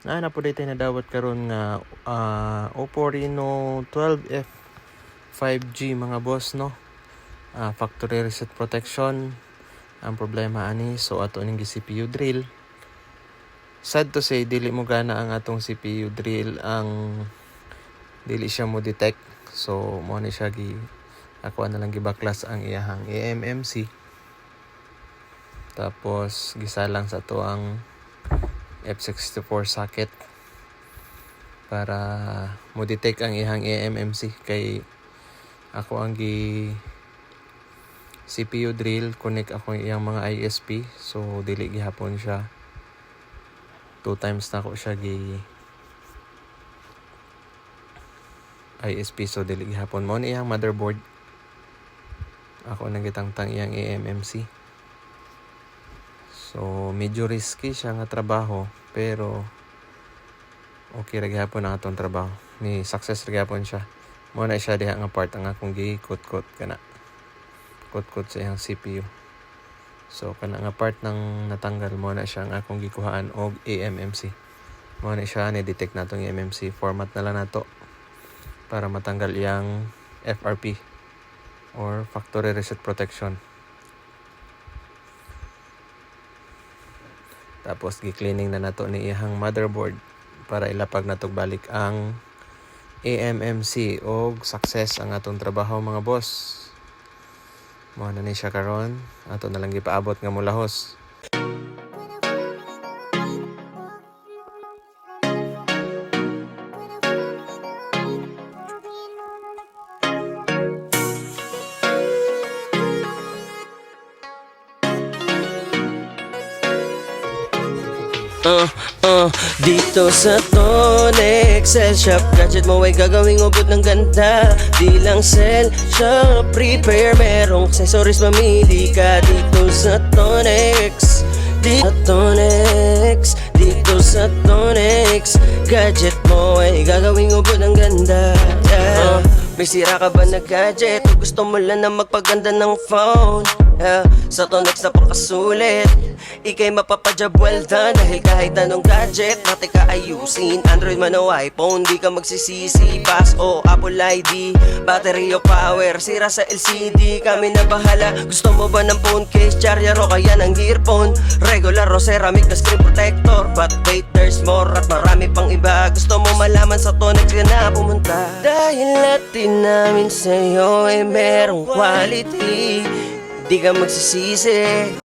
Na po dito na dawat karon nga Oppo Reno 12F 5G mga boss no. Factory reset protection ang problema ani, so ato ning CPU drill. Sad to say dili mo gana ang atong CPU drill, ang dili siya mo detect, so mo ni siya gi ako na lang gibaklas ang iyahang eMMC, tapos gisalang sa to ang F64 socket para mo detect ang iyang eMMC. Kay ako ang gi CPU drill, connect ako iyang mga ISP, so dili gihapon siya 2 times na ako siya gi ISP, so dili gihapon mo iyang motherboard. Ako nang gitangtang iyang eMMC, so medyo risky siya nga trabaho, pero okay ra gihapon ang atong trabaho ni success ra gihapon siya. Mo na siya diha nga part ang akong gi-kot-kot kana kot-kot sa iyang CPU. So kana nga part nang natanggal, mo na siya ang akong gikuhaan og eMMC. Mo na siya ni detect natong eMMC. Format na lang nato para matanggal iyang FRP or factory reset protection. Tapos gi-cleaning na nato ni iyang motherboard para ilapag natog balik ang eMMC og success ang atong trabaho mga boss. Mo na ni siya karon, ato na lang gipaabot nga mulahos. Dito sa Tone Excel Shop, gadget mo ay gagawing ubod ng ganda. Di lang cell shop, prepare, merong accessories, mamili ka dito sa Tonex. Dito Tonex, dito sa Tonex, gadget mo ay gagawing ubod ng ganda. May sira ka ba na gadget? O gusto mo lang na magpaganda ng phone? Sa Tonex na pakasulit, ikay mapapajob well done. Dahil kahit anong gadget natin ka ayusin, Android man o iPhone, di ka magsisisi. Pass o Apple ID, battery o power, sira sa LCD, kami na bahala. Gusto mo ba ng phone case, charger o kaya ng earphone? Regular o ceramic na screen protector? But wait, there's more at marami pang iba. Gusto mo malaman, sa Tonex ka na pumunta. Dahil natin namin sa'yo ay merong quality, di ka magsisisi.